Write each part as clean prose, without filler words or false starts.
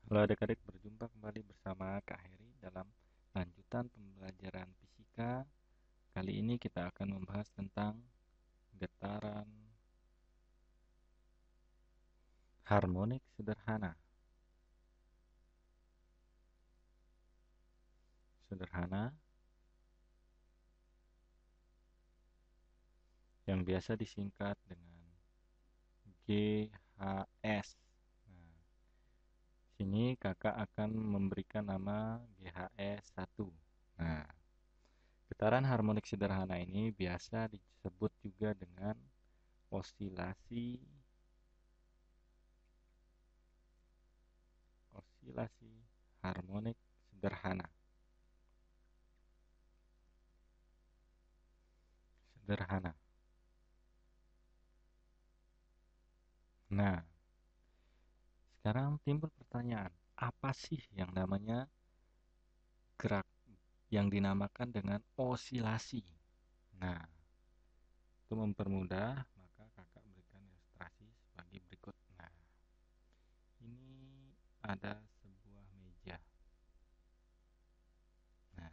Halo adik-adik, berjumpa kembali bersama Kak Heri dalam lanjutan pembelajaran fisika. Kali ini kita akan membahas tentang getaran harmonik sederhana. Yang biasa disingkat dengan GHS. Nah, sini kakak akan memberikan nama GHS1. Nah, getaran harmonik sederhana ini biasa disebut juga dengan osilasi harmonik sederhana. Nah, sekarang timbul pertanyaan, apa sih yang namanya gerak yang dinamakan dengan osilasi? Nah, untuk mempermudah, maka kakak berikan ilustrasi sebagai berikut. Nah, ini ada sebuah meja. Nah,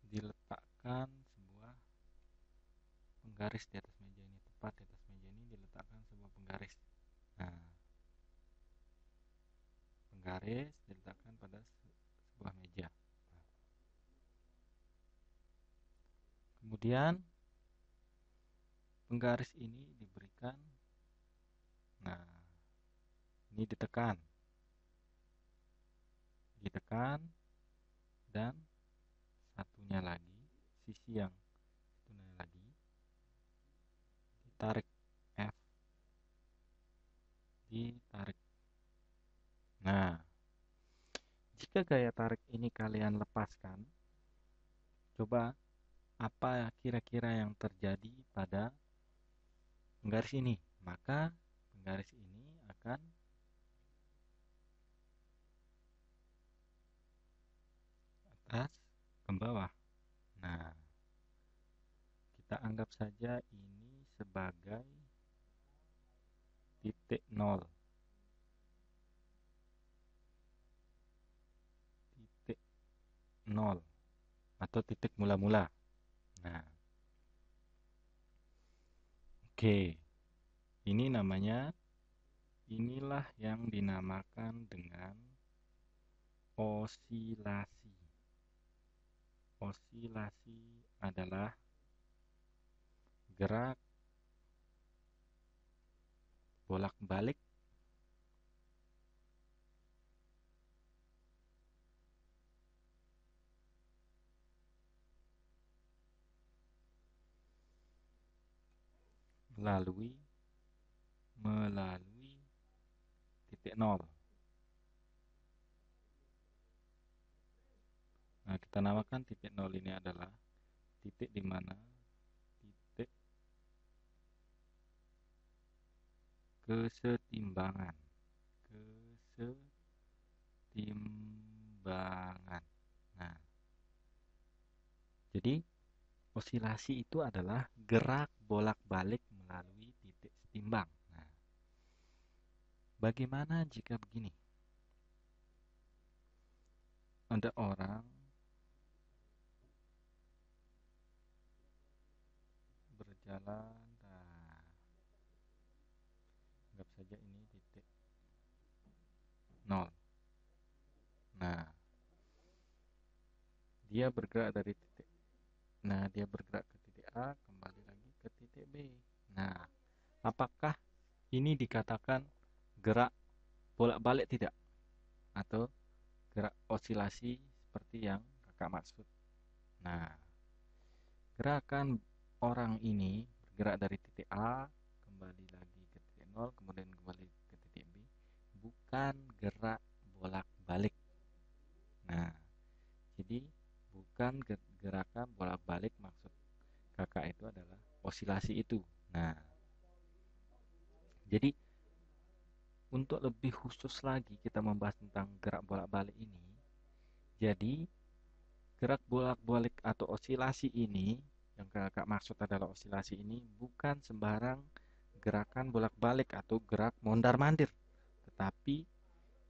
diletakkan sebuah penggaris di atas meja ini. Tepat di atas meja ini diletakkan sebuah penggaris. Nah, penggaris diletakkan pada sebuah meja. Kemudian penggaris ini diberikan, nah ini ditekan, dan satunya lagi, sisi yang satunya lagi ditarik, F, ditarik. Nah, jika gaya tarik ini kalian lepaskan, coba apa kira-kira yang terjadi pada penggaris ini? Maka penggaris ini akan atas ke bawah. Nah, kita anggap saja ini sebagai titik nol. Titik nol atau titik mula-mula. Nah, oke. Inilah yang dinamakan dengan osilasi. Osilasi adalah gerak bolak-balik melalui titik nol. Nah, kita namakan titik nol ini adalah titik di mana titik kesetimbangan. Nah, jadi osilasi itu adalah gerak bolak-balik melalui titik setimbang. Nah, bagaimana jika begini? Ada orang berjalan, nah, anggap saja ini titik nol. Nah, dia bergerak ke titik A, kembali lagi ke titik B. Nah, apakah ini dikatakan gerak bolak-balik tidak? Atau gerak osilasi seperti yang kakak maksud? Nah, gerakan orang ini bergerak dari titik A, kembali lagi ke titik nol, kemudian kembali ke titik B, bukan gerak bolak-balik. Nah, jadi bukan gerakan bolak-balik, maksud kakak itu adalah osilasi itu. Nah, jadi untuk lebih khusus lagi kita membahas tentang gerak bolak-balik ini. Jadi gerak bolak-balik atau osilasi ini, yang kakak maksud adalah osilasi ini bukan sembarang gerakan bolak-balik atau gerak mondar-mandir, Tapi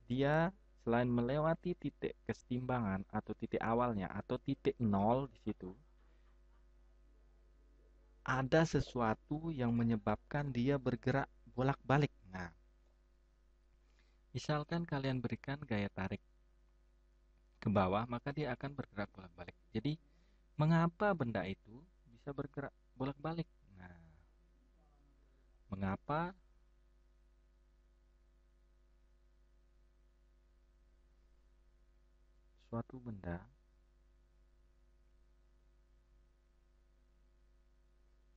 dia selain melewati titik kesetimbangan atau titik awalnya atau titik nol di situ, ada sesuatu yang menyebabkan dia bergerak bolak-balik. Nah, misalkan kalian berikan gaya tarik ke bawah, maka dia akan bergerak bolak-balik. Jadi, mengapa benda itu bisa bergerak bolak-balik? Nah, mengapa suatu benda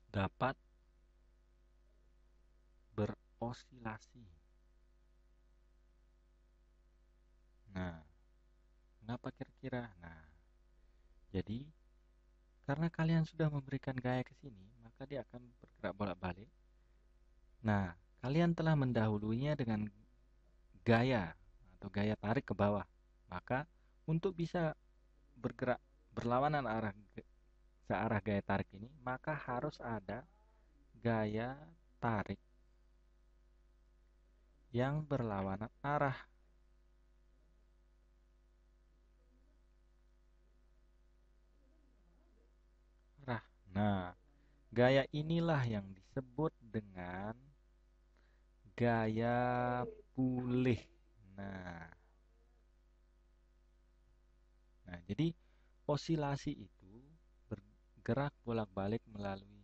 dapat berosilasi? Nah, mengapa kira-kira? Nah, jadi karena kalian sudah memberikan gaya ke sini, maka dia akan bergerak bolak-balik. Nah, kalian telah mendahulunya dengan gaya atau gaya tarik ke bawah. Maka untuk bisa bergerak berlawanan arah searah gaya tarik ini, maka harus ada gaya tarik yang berlawanan arah. Nah, gaya inilah yang disebut dengan gaya pulih. Nah, jadi osilasi itu bergerak bolak-balik melalui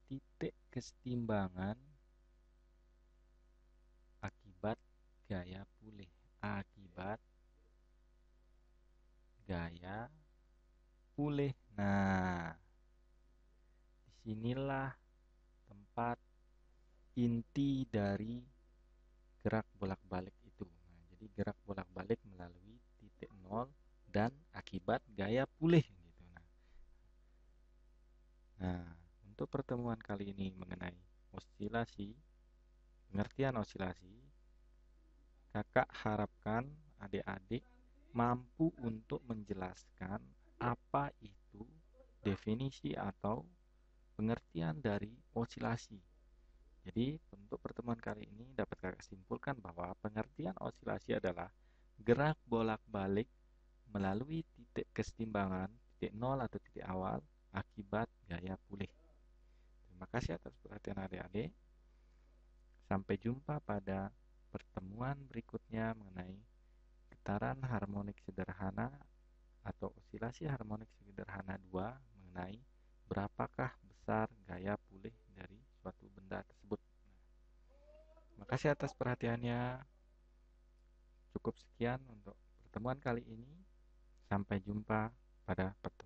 titik kesetimbangan akibat gaya pulih. Akibat gaya pulih. Nah, disinilah tempat inti dari gerak bolak-balik itu. Nah, jadi gerak bolak-balik melalui titik nol dan akibat gaya pulih gitu. Nah, untuk pertemuan kali ini mengenai osilasi, pengertian osilasi, kakak harapkan adik-adik mampu untuk menjelaskan apa itu definisi atau pengertian dari osilasi. Jadi, untuk pertemuan kali ini dapat kakak simpulkan bahwa pengertian osilasi adalah gerak bolak-balik melalui titik kesetimbangan, titik nol atau titik awal, akibat gaya pulih. Terima kasih atas perhatian adik-adik. Sampai jumpa pada pertemuan berikutnya mengenai getaran harmonik sederhana atau osilasi harmonik sederhana 2 mengenai berapakah besar gaya pulih dari suatu benda tersebut. Terima kasih atas perhatiannya. Cukup sekian untuk pertemuan kali ini. Sampai jumpa pada pertemuan